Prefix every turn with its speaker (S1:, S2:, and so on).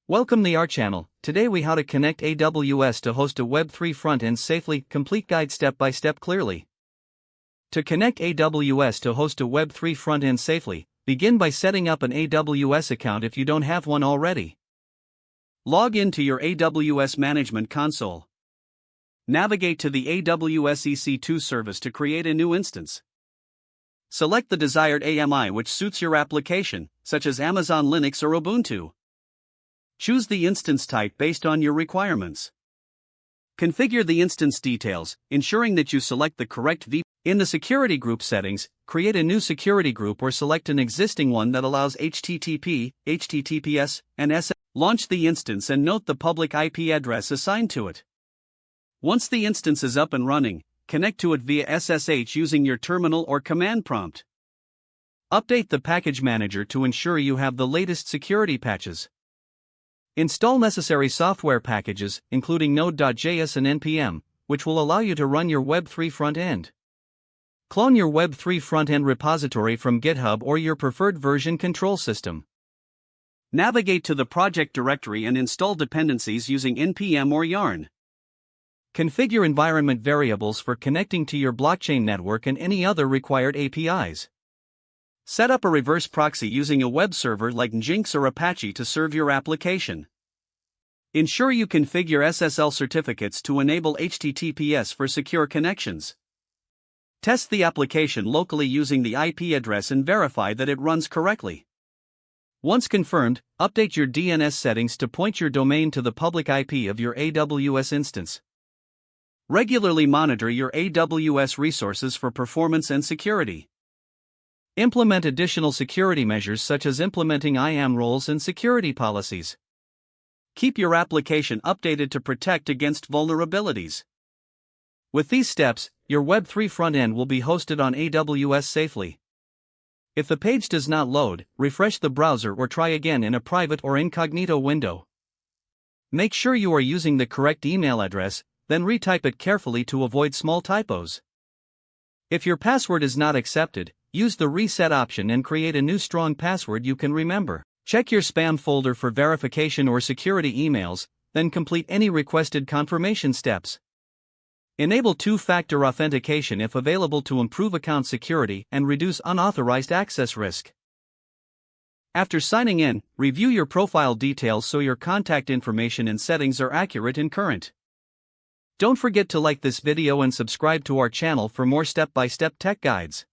S1: Welcome to our channel. Today we how to connect AWS to host a Web3 front-end safely, complete guide step by step clearly. To connect AWS to host a Web3 front-end safely, begin by setting up an AWS account if you don't have one already. Log in to your AWS Management Console. Navigate to the AWS EC2 service to create a new instance. Select the desired AMI which suits your application, such as Amazon Linux or Ubuntu. Choose the instance type based on your requirements. Configure the instance details, ensuring that you select the correct VPN. In the security group settings, create a new security group or select an existing one that allows HTTP, HTTPS, and SS. Launch the instance and note the public IP address assigned to it. Once the instance is up and running, connect to it via SSH using your terminal or command prompt. Update the package manager to ensure you have the latest security patches. Install necessary software packages, including Node.js and NPM, which will allow you to run your Web3 front-end. Clone your Web3 front-end repository from GitHub or your preferred version control system. Navigate to the project directory and install dependencies using NPM or Yarn. Configure environment variables for connecting to your blockchain network and any other required APIs. Set up a reverse proxy using a web server like Nginx or Apache to serve your application. Ensure you configure SSL certificates to enable HTTPS for secure connections. Test the application locally using the IP address and verify that it runs correctly. Once confirmed, update your DNS settings to point your domain to the public IP of your AWS instance. Regularly monitor your AWS resources for performance and security. Implement additional security measures such as implementing IAM roles and security policies. Keep your application updated to protect against vulnerabilities. With these steps, your Web3 front-end will be hosted on AWS safely. If the page does not load, refresh the browser or try again in a private or incognito window. Make sure you are using the correct email address, then retype it carefully to avoid small typos. If your password is not accepted, use the reset option and create a new strong password you can remember. Check your spam folder for verification or security emails, then complete any requested confirmation steps. Enable two-factor authentication if available to improve account security and reduce unauthorized access risk. After signing in, review your profile details so your contact information and settings are accurate and current. Don't forget to like this video and subscribe to our channel for more step-by-step tech guides.